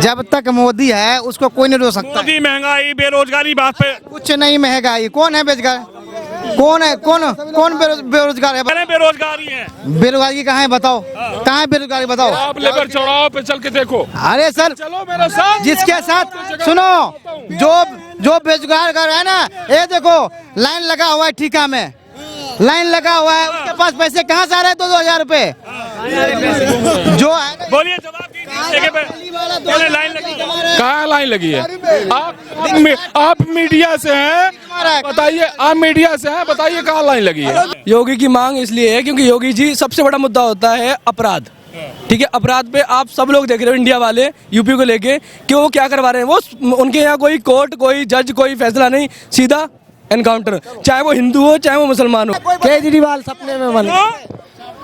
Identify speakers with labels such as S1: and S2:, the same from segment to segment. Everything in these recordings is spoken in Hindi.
S1: जब तक मोदी है उसको कोई नहीं रोक सकता।
S2: मोदी, महंगाई, बेरोजगारी बात पे
S1: कुछ नहीं महंगाई, कौन है बेरोजगार? कौन है? कौन बेरोजगार है?
S2: बेरोजगारी है।
S1: बेरोजगारी कहाँ है बताओ? कहाँ है बेरोजगारी बताओ?
S3: आप लेकर चौराहों पे चल के देखो।
S1: अरे सर
S3: चलो मेरे साथ।
S1: जिसके साथ सुनो, जो बेरोजगार कर रहा है ना, ये देखो लाइन लगा हुआ है ठिका में, लाइन लगा हुआ है, उसके पास पैसे कहाँ से आ रहे हैं? 2-2 हजार रुपए जो है।
S2: बोलिए, जवाब दीजिए। लाइन लगी
S3: कहाँ लाइन लगी है? आप मीडिया से हैं, बताइए। आप मीडिया से हैं, बताइए कहाँ लाइन लगी है?
S4: योगी की मांग इसलिए है क्योंकि योगी जी सबसे बड़ा मुद्दा होता है अपराध। ठीक है, अपराध पे आप सब लोग देख रहे हो, इंडिया वाले यूपी को लेके कि वो क्या करवा रहे हैं। वो उनके यहाँ कोई कोर्ट, कोई जज, कोई फैसला नहीं, सीधा एनकाउंटर, चाहे वो हिंदू हो चाहे वो मुसलमान हो।
S1: केजरीवाल सपने में बना।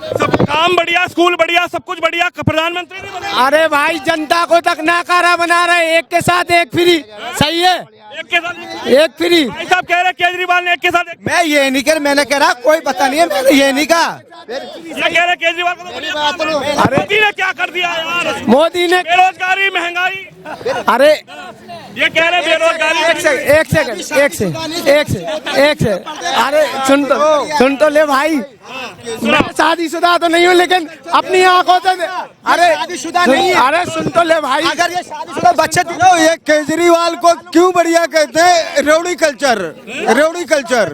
S2: सब काम बढ़िया, स्कूल बढ़िया, सब कुछ बढ़िया, प्रधानमंत्री नहीं बने।
S1: अरे भाई जनता को तक नाकारा बना रहे, एक के साथ एक फ्री। सही है,
S2: एक के साथ
S1: एक फ्री।
S2: भाई साहब कह रहे केजरीवाल ने एक के साथ एक।
S1: मैं ये नहीं कर, मैंने कह रहा कोई पता नहीं है, मैंने ये नहीं कहा।
S2: ये कह रहे केजरीवाल को तो मोदी ने क्या कर दिया यार?
S1: मोदी ने
S2: बेरोजगारी, महंगाई।
S1: अरे
S2: ये कह रहे बेरोजगारी।
S1: एक से अरे सुन तो ले भाई, मैं शादीशुदा तो नहीं हूँ लेकिन अपनी आंखों से अरे शादीशुदा नहीं है। अरे सुन तो ले भाई, अगर ये शादीशुदा बच्चे दिलो, ये केजरीवाल को क्यों बढ़िया कहते हैं? रेवड़ी कल्चर, रेवड़ी कल्चर,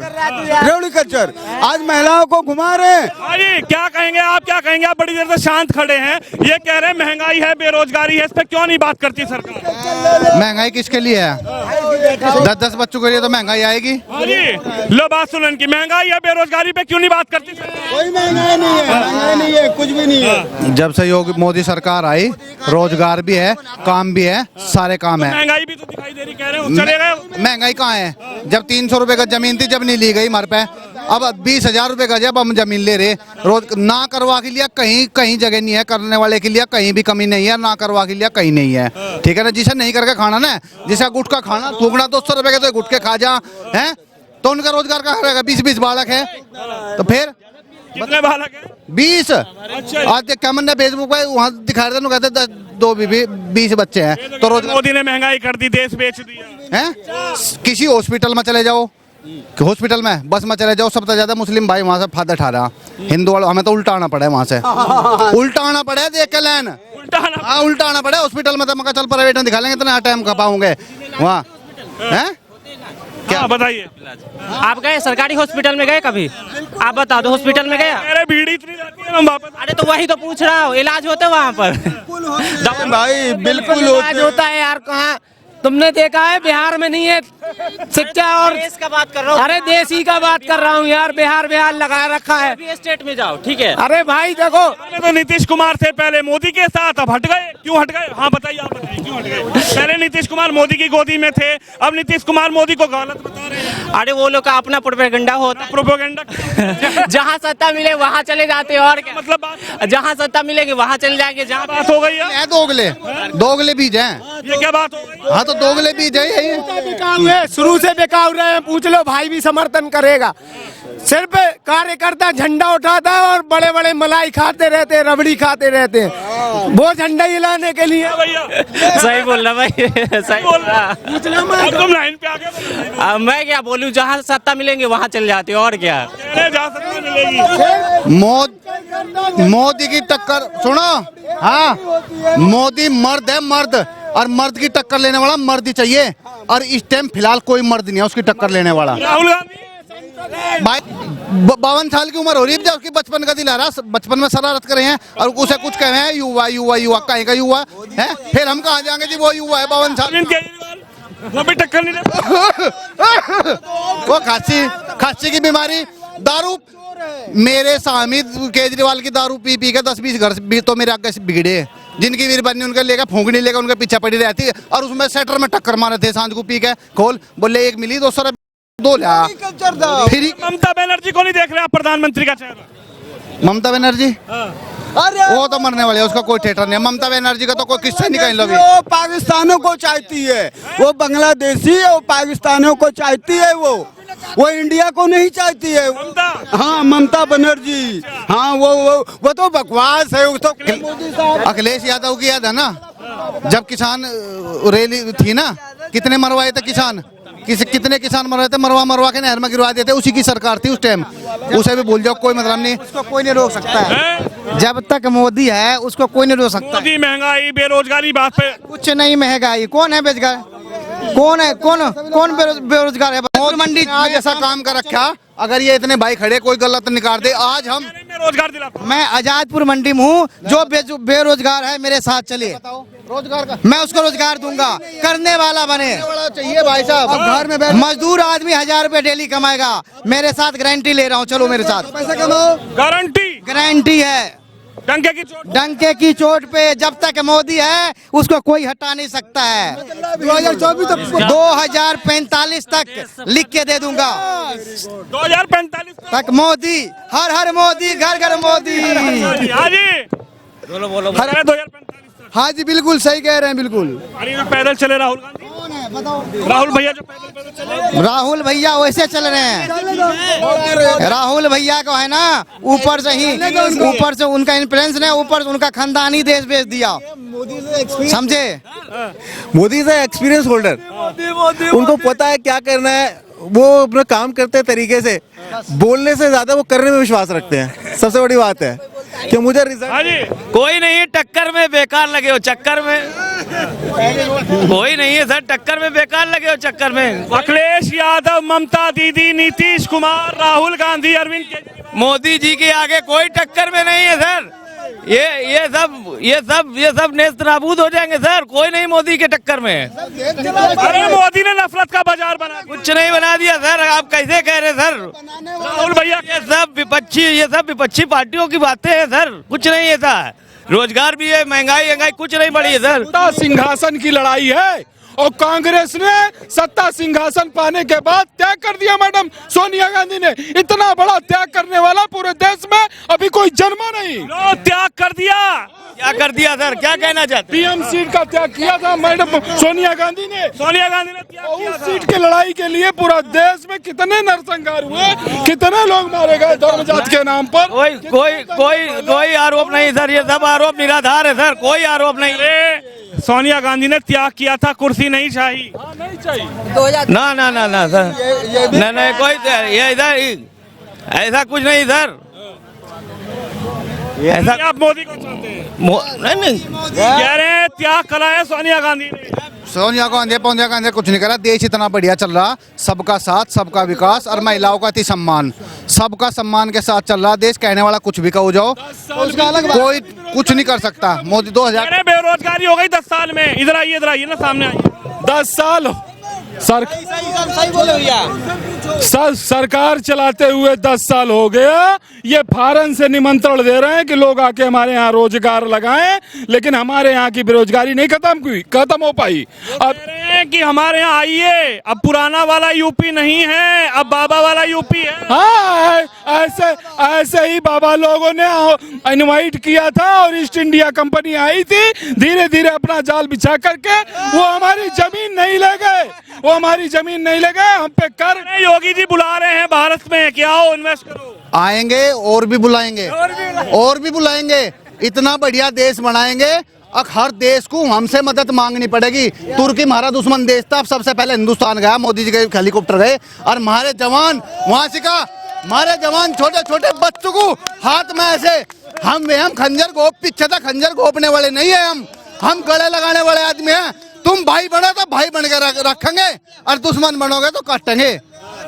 S1: रेवड़ी कल्चर। आज महिलाओं को घुमा रहे हैं।
S2: अरे क्या कहेंगे आप, क्या कहेंगे आप? बड़ी देर से शांत खड़े हैं, ये कह रहे हैं महंगाई है, बेरोजगारी है, इस पे क्यों नहीं बात करती सरकार?
S1: महंगाई किसके लिए है? 10-10 बच्चों के लिए तो महंगाई आएगी।
S2: लो बात सुन इनकी, महंगाई है, बेरोजगारी पे क्यों नहीं बात करती?
S1: कोई महंगाई नहीं है, महंगाई नहीं है, कुछ भी नहीं है। जब से योगी मोदी सरकार आई, रोजगार भी है, काम भी है, सारे काम है।
S2: महंगाई भी तो दिखाई दे रही, कह रहे हैं चले गए।
S1: महंगाई कहाँ है? जब 300 रुपए का जमीन थी, जब नहीं ली गई हमारे पे, अब 20,000 रुपए का जब हम जमीन ले रहे, रोज ना करवा के लिया, कहीं जगह नहीं है, करने वाले के लिए कहीं भी कमी नहीं है, ना करवा के लिया कहीं नहीं है। ठीक है ना, जिसे नहीं करके खाना ना, जिसे गुटखा खाना थूकना 200 रुपए के तो गुटके खा जा है, तो उनका रोजगार कहाँ रहेगा? 20-20 बालक है तो फिर
S2: कितने बालक हैं?
S1: 20। आज क्या मैंने फेसबुक पे वहाँ दिखा रहे थे, कहते 2 बीबी 20 बच्चे हैं तो रोजगार।
S2: मोदी ने महंगाई कर दी, देश बेच दिया
S1: है। किसी हॉस्पिटल में चले जाओ, हॉस्पिटल में बस में चले जाओ, सबसे ज्यादा मुस्लिम भाई वहाँ से फायदा उठा रहा। हिंदू वालों हमें तो उल्टा आना पड़ा है, वहाँ से उल्टा आना पड़ा है, देख के लाइन उल्टा आना पड़ा है। हॉस्पिटल में तो मैं चल प्राइवेट में दिखा लेंगे, इतना टाइम खपाऊंगे वहाँ है।
S2: क्या बताइए,
S5: आप गए सरकारी हॉस्पिटल में? गए कभी? आप बता दो, हॉस्पिटल में गए?
S2: अरे भीड़ इतनी रहती है, हम वापस।
S5: अरे तो वही तो पूछ रहा हूँ, इलाज होते वहाँ पर?
S1: भाई बिल्कुल इलाज होता है यार। कहाँ तुमने देखा है? बिहार में नहीं है शिक्षा। और
S5: देश का बात कर रहा हूँ,
S1: अरे देसी का बात कर रहा हूँ यार। बिहार लगा रखा है।
S5: अभी स्टेट में जाओ, ठीक है?
S1: अरे भाई देखो,
S2: तो नीतीश कुमार थे पहले मोदी के साथ, अब हट गए, क्यों हट गए? हाँ बताइए, आप बताइए क्यों हट गए? पहले नीतीश कुमार मोदी की गोदी में थे, अब नीतीश कुमार मोदी को गलत बता रहे हैं।
S5: अरे वो लोग का अपना प्रोपेगेंडा होता है।
S2: प्रोपेगेंडा
S5: जहाँ सत्ता मिले वहाँ चले जाते हैं, और क्या
S2: मतलब बात?
S5: जहाँ सत्ता मिलेगी वहाँ चले जाएंगे। जहाँ
S2: बात हो गई है,
S1: दोगले बीज हैं।
S2: ये क्या बात हो गई?
S1: हाँ तो दोगले बीज है, शुरू से बेकार रहे हैं। पूछ लो, भाई भी समर्थन करेगा। सिर्फ कार्यकर्ता झंडा उठाता है और बड़े बड़े मलाई खाते रहते हैं, रबड़ी खाते रहते हैं, वो झंडा हिलाने के लिए।
S5: सही बोल रहा भाई, सही बोल रहा।
S2: तुम लाइन पे आ गए।
S5: मैं क्या बोलूं, जहाँ सत्ता मिलेंगे वहाँ चले जाते, और क्या?
S2: जहाँ सत्ता मिलेगी।
S1: मोदी की टक्कर सुनो। हाँ, मोदी मर्द है, मर्द, और मर्द की टक्कर लेने वाला मर्द ही चाहिए। और इस टाइम फिलहाल कोई मर्द नहीं है उसकी टक्कर लेने वाला।
S2: राहुल गांधी
S1: भाई 52 साल की उम्र हो रही है, जब उसकी बचपन का दिल आ रहा, बचपन में शरारत कर रहे हैं और उसे कुछ कह रहे हैं युवा युवा युवा। कहीं का युवा है? फिर हम कहाँ जाएंगे जी? वो युवा है 52 साल,
S2: वो भी टक्कर नहीं ले।
S1: वो खांसी की बीमारी, दारू। मेरे स्वामी केजरीवाल की दारू पी पी के 10-20 घर भी तो मेरे आगे से बिगड़े, जिनकी वीर बनी उनके लेकर फूंकनी लेकर उनके पीछे पड़ी रहती है। और उसमें सेटर में टक्कर मारे थे, सांझ को पी के खोल बोले 1 मिली 200 रुपये 2 ला। फिर
S2: ममता बनर्जी को नहीं देख रहे आप प्रधानमंत्री का चेहरा?
S1: ममता बनर्जी वो तो मरने वाले है, उसका कोई थिएटर नहीं है। ममता बनर्जी का तो कोई किस्सा नहीं कहीं लगे।
S6: वो पाकिस्तानों को चाहती है, वो बांग्लादेशी है, वो पाकिस्तानों को चाहती है, वो इंडिया को नहीं चाहती है। हाँ, ममता बनर्जी। हाँ, वो तो बकवास है। वो तो
S1: अखिलेश यादव की याद है ना, जब किसान रैली थी ना, कितने मरवाए थे किसान, कितने किसान मर रहे थे, मरवा के नहर में गिरवा देते। उसी की सरकार थी उस टाइम, उसे भी भूल जाओ, कोई मतलब नहीं।
S6: उसको कोई नहीं रोक सकता है।
S2: हैं?
S6: जब तक मोदी है उसको कोई नहीं रोक सकता है।
S2: मोदी महंगाई बेरोजगारी बात पे
S6: कुछ नहीं महंगाई, कौन है बेरोजगार, कौन बेरोजगार है?
S1: मंडी आज ऐसा काम कर रखा, अगर ये इतने भाई खड़े कोई गलत निकाल दे, आज हम
S2: में रोजगार दिलाता।
S6: मैं आजादपुर मंडी में हूँ, जो बेरोजगार है मेरे साथ चलिए,
S1: रोजगार का
S6: मैं उसको रोजगार दूंगा, करने वाला बने।
S1: बड़ा चाहिए भाई साहब। अब घर में बैठ
S6: मजदूर आदमी 1000 रुपए डेली कमाएगा, मेरे साथ गारंटी ले रहा हूँ, चलो मेरे साथ,
S1: पैसा कमाओ,
S6: गारंटी है।
S2: डंके की चोट।
S6: डंके की चोट पे जब तक मोदी है उसको कोई हटा नहीं सकता है। 2024 तक 2045 तक लिख के दे दूंगा,
S2: 2045
S6: तक मोदी, हर मोदी, घर मोदी।
S2: हाँ जी, बोलो 2045
S6: हाँ जी, बिल्कुल सही कह रहे हैं, बिल्कुल।
S2: अरे जो पैदल चले राहुल गांधी, राहुल भैया जो पैदल चले,
S6: राहुल भैया वैसे चल रहे हैं। राहुल भैया को है ना, ऊपर से उनका इन्फ्लुएंस ने, ऊपर से उनका खानदानी देश भेज दिया, समझे?
S7: मोदी इज एक्सपीरियंस होल्डर, उनको पता है क्या करना है, वो अपना काम करते हैं तरीके से, बोलने से ज्यादा वो करने में विश्वास रखते हैं। सबसे बड़ी बात है कि मुझे रिजल्ट
S2: हाँ जी,
S8: कोई नहीं टक्कर में बेकार लगे हो, चक्कर में कोई नहीं है सर, टक्कर में बेकार लगे हो, चक्कर में।
S2: अखिलेश यादव, ममता दीदी, नीतीश कुमार, राहुल गांधी, अरविंद केजरीवाल,
S8: मोदी जी के आगे कोई टक्कर में नहीं है सर। ये सब नेस्त नाबूद हो जाएंगे सर, कोई नहीं मोदी के टक्कर में।
S2: अरे मोदी ने नफरत का बाजार बना दिया।
S8: कुछ नहीं बना दिया सर, आप कैसे कह रहे सर?
S2: राहुल भैया
S8: ये सब विपक्षी पार्टियों की बातें हैं सर, कुछ नहीं है सर। रोजगार भी है, महंगाई कुछ नहीं बढ़ी है सर।
S3: सत्ता सिंहासन की लड़ाई है, और कांग्रेस ने सत्ता सिंहासन पाने के बाद त्याग कर दिया। मैडम सोनिया गांधी ने इतना बड़ा त्याग करने वाला पूरे देश में अभी कोई जन्मा नहीं।
S2: लो त्याग कर दिया।
S8: क्या कर दिया सर, क्या कहना चाहते?
S3: पीएम सीट का त्याग किया था मैडम सोनिया गांधी ने।
S2: त्याग
S3: और
S2: किया
S3: उस
S2: था।
S3: सीट की लड़ाई के लिए पूरा देश में कितने नरसंहार हुए, कितने लोग मारे गए धर्म जात के नाम पर।
S8: कोई आरोप नहीं सर, ये सब आरोप निराधार है सर, कोई आरोप नहीं।
S2: अरे सोनिया गांधी ने त्याग किया था, कुर्सी नहीं चाहिए।
S3: नहीं चाहिए
S8: ना सर, नहीं कोई ये इधर ऐसा कुछ नहीं सर, ऐसा
S2: आप मोदी को चाहते हैं?
S8: नहीं
S2: कह रहे हैं त्याग करा है सोनिया गांधी ने।
S1: सोनिया गांधी कुछ नहीं करा। देश इतना बढ़िया चल रहा, सबका साथ, सबका विकास और महिलाओं का अति सम्मान, सबका सम्मान के साथ चल रहा देश। कहने वाला कुछ भी कहो जाओ, उसका अलग कोई कुछ नहीं कर सकता। मोदी 2000
S2: अरे बेरोजगारी हो गई 10 साल में। इधर आइए ना, सामने आइए।
S3: 10 साल
S6: सही बोले भैया।
S3: सरकार चलाते हुए 10 साल हो गया। ये फॉरेन से निमंत्रण दे रहे हैं कि लोग आके हमारे यहाँ रोजगार लगाएं, लेकिन हमारे यहाँ की बेरोजगारी नहीं खत्म हो पाई। अब
S2: कह रहे हैं कि हमारे यहाँ आइए, अब पुराना वाला यूपी नहीं है, अब बाबा वाला यूपी है।
S3: हाँ, ऐसे ही बाबा लोगों ने इनवाइट किया था और ईस्ट इंडिया कंपनी आई थी, धीरे धीरे अपना जाल बिछा करके वो हमारी जमीन नहीं ले गए, हम पे कर।
S2: योगी जी बुला रहे हैं भारत में कि आओ इन्वेस्ट करो।
S1: आएंगे और भी बुलाएंगे, इतना बढ़िया देश बनाएंगे। अब हर देश को हमसे मदद मांगनी पड़ेगी। तुर्की हमारा दुश्मन देश था, अब सबसे पहले हिंदुस्तान गया, मोदी जी के हेलीकॉप्टर गए और हमारे जवान वहां से का, हमारे जवान छोटे छोटे बच्चों को हाथ में ऐसे हम खंजर गोप, पीछे था खंजर गोपने वाले नहीं है, हम गले लगाने वाले आदमी हैं। तुम भाई बनो तो भाई बन के रखेंगे और दुश्मन बनोगे तो काटेंगे,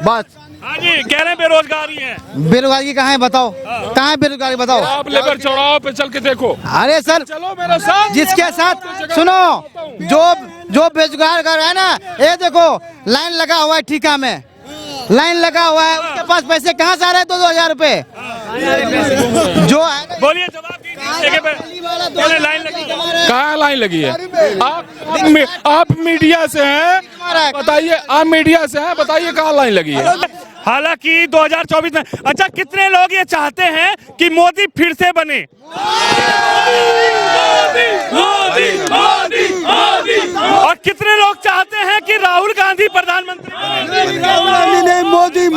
S1: बस।
S2: हाँ जी, कह रहे हैं बेरोजगारी है।
S6: बेरोजगारी कहाँ है बताओ, कहाँ है बेरोजगारी बताओ?
S3: आप लेबर चौराहे पे चल के देखो।
S6: अरे सर
S3: चलो मेरे साथ,
S6: जिसके साथ सुनो, जो बेरोजगार कर रहा है ना, ये देखो लाइन लगा हुआ है, ठीका में लाइन लगा हुआ है, उसके पास पैसे कहाँ से आ रहे हैं? 2-2 हजार रुपए जो है।
S2: बोलिए, जवाब दीजिए। लाइन लगी
S3: कहाँ लाइन लगी है? आप मीडिया से हैं, बताइए। आप मीडिया से हैं, बताइए कहाँ लाइन लगी है?
S2: हालांकि 2024 में अच्छा कितने लोग ये चाहते हैं कि मोदी फिर से बने? और कितने लोग चाहते हैं कि राहुल गांधी प्रधानमंत्री
S6: नहीं, मोदी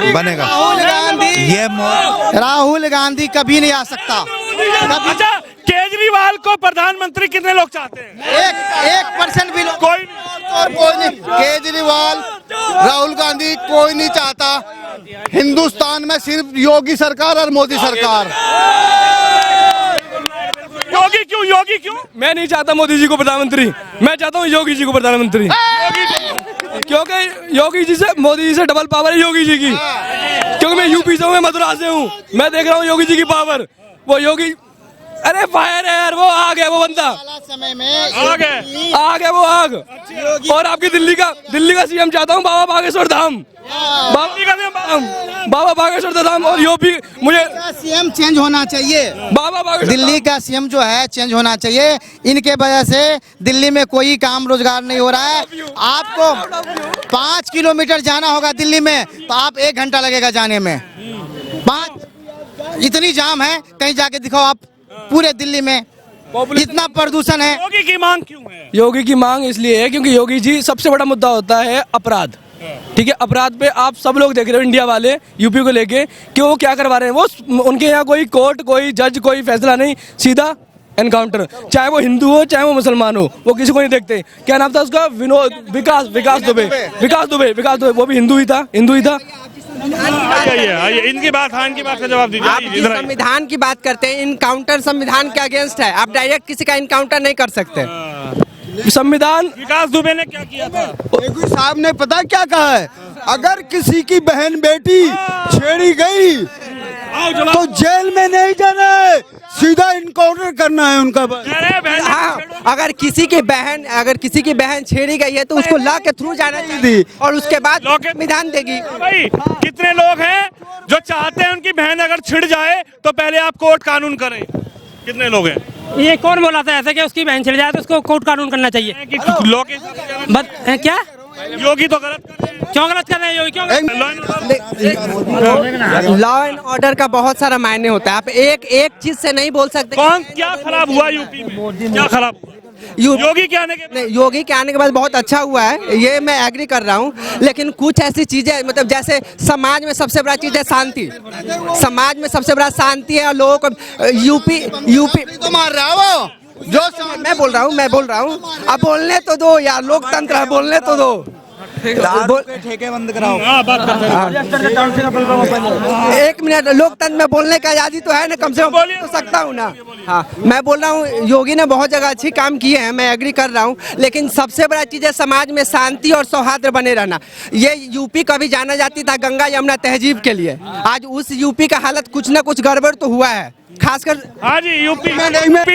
S1: बनेगा।
S6: राहुल गांधी कभी नहीं आ सकता।
S2: अच्छा केजरीवाल को प्रधानमंत्री कितने लोग चाहते हैं?
S6: 1% भी लोग
S2: कोई
S1: कोई नहीं, केजरीवाल, राहुल गांधी कोई नहीं चाहता। हिंदुस्तान में सिर्फ योगी सरकार और मोदी सरकार।
S2: योगी क्यों? योगी क्यों?
S4: मैं नहीं चाहता मोदी जी को प्रधानमंत्री, मैं चाहता हूँ योगी जी को प्रधानमंत्री, क्योंकि योगी जी से मोदी जी से डबल पावर है योगी जी की। क्योंकि मैं यूपी से हूँ, मैं मथुरा से हूँ, मैं देख रहा हूँ योगी जी की पावर। वो योगी, अरे फायर है यार, वो आग है, वो बंदा
S6: समय में
S2: आ गए।
S4: आग है, वो आग। और आपकी दिल्ली का सीएम चाहता हूँ बाबा बागेश्वर धाम, बाबा बागेश्वर धाम। और यूपी मुझे
S6: सीएम चेंज होना चाहिए।
S4: बाबा बागेश्वर
S6: दिल्ली का सीएम जो है चेंज होना चाहिए। इनके वजह से दिल्ली में कोई काम रोजगार नहीं हो रहा है। आपको 5 किलोमीटर जाना होगा दिल्ली में तो आप 1 घंटा लगेगा जाने में। 5 इतनी जाम है, कहीं जाके दिखाओ आप पूरे दिल्ली में, इतना प्रदूषण है।
S2: योगी की मांग क्यों है?
S4: योगी की मांग इसलिए है क्योंकि योगी जी, सबसे बड़ा मुद्दा होता है अपराध। ठीक है, अपराध पे आप सब लोग देख रहे हो, इंडिया वाले यूपी को लेके कि वो क्या करवा रहे हैं। वो उनके यहाँ कोई कोर्ट, कोई जज, कोई फैसला नहीं, सीधा एनकाउंटर। चाहे वो हिंदू हो, चाहे वो मुसलमान हो, वो किसी को नहीं देखते। क्या नाम था उसका? विकास दुबे, वो भी हिंदू ही था।
S2: आइए, इनकी बात का जवाब दीजिए।
S9: आप जिस संविधान की बात करते हैं, इनकाउंटर संविधान के अगेंस्ट है। आप डायरेक्ट किसी का इनकाउंटर नहीं कर सकते।
S4: संविधान।
S2: विकास दुबे ने क्या किया था?
S10: योगी साहब ने पता क्या कहा है? अगर किसी की बहन बेटी छेड़ी गई तो जेल में नहीं जाना है, सीधा इनकाउंटर करना है उनका।
S9: हाँ, अगर किसी की बहन छेड़ी गई है तो उसको लॉ के थ्रू जाना चाहिए और उसके बाद संविधान देगी।
S2: भाई, कितने लोग हैं जो चाहते हैं उनकी बहन अगर छिड़ जाए तो पहले आप कोर्ट कानून करें? कितने लोग हैं?
S5: ये कौन बोला था ऐसे कि उसकी बहन छिड़ जाए तो उसको कोर्ट कानून करना चाहिए? क्या
S2: योगी तो गलत कर रहे हैं।
S5: क्यों गलत कर रहे हैं योगी? क्यों?
S9: लॉ एंड ऑर्डर का बहुत सारा मायने होता है। आप एक चीज से नहीं बोल सकते।
S2: कौन क्या खराब हुआ यूपी में? क्या खराब हुआ? योगी के आने के बाद बहुत अच्छा हुआ है, ये मैं एग्री कर रहा हूँ। लेकिन कुछ ऐसी चीजें, मतलब जैसे समाज में सबसे बड़ा चीज है शांति। समाज में सबसे बड़ा शांति है और लोगों को यूपी
S1: तो मार रहा है वो जो
S9: मैं बोल रहा हूँ। अब बोलने तो दो यार, लोकतंत्र है, बोलने तो दो।
S6: ठेके बंद कराओ।
S9: 1 मिनट, लोकतंत्र में बोलने का आजादी तो है ना, कम से कम बोल तो सकता हूँ ना। हाँ, मैं बोल रहा हूँ योगी ने बहुत जगह अच्छी काम किए हैं, मैं एग्री कर रहा हूँ। लेकिन सबसे बड़ा चीज है समाज में शांति और सौहार्द बने रहना। ये यूपी कभी जाना जाती था गंगा यमुना तहजीब के लिए। आज उस यूपी का हालत कुछ न कुछ गड़बड़ तो हुआ है, खासकर।
S2: हाँ जी, यूपी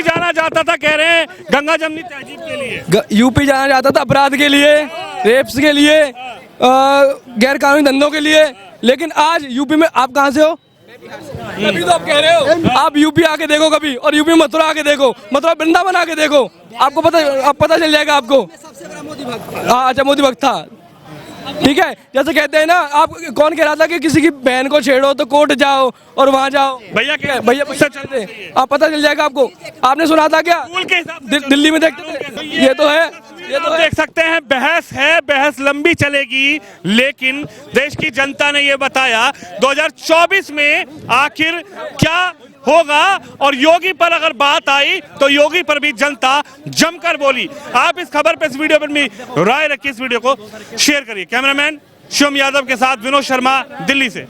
S2: जाना जाता था, कह रहे हैं गंगा जमनी तहजीब के लिए।
S4: यूपी जाना जाता था अपराध के लिए, रेप्स के लिए, गैर कानूनी धंधों के लिए। लेकिन आज यूपी में, आप कहाँ से हो? अभी तो आप कह रहे हो। आप यूपी आके देखो कभी, और यूपी मथुरा आके देखो, मथुरा वृंदावन आके देखो, आपको पता चल जाएगा आपको। हाँ, अच्छा, मोदी भक्त था। ठीक है, जैसे कहते हैं ना, आप कौन कह रहा था कि किसी की बहन को छेड़ो तो कोर्ट जाओ और वहाँ जाओ।
S2: भैया
S4: चलते, आप पता चल जाएगा आपको। आपने सुना था क्या? दिल्ली में देखते थे। ये तो है,
S2: ये तो देख सकते हैं। बहस लंबी चलेगी, लेकिन देश की जनता ने ये बताया 2024 में आखिर क्या होगा। और योगी पर अगर बात आई तो योगी पर भी जनता जमकर बोली। आप इस खबर पे, इस वीडियो पर भी राय रखिए, इस वीडियो को शेयर करिए। कैमरामैन शिवम यादव के साथ विनोद शर्मा, दिल्ली से।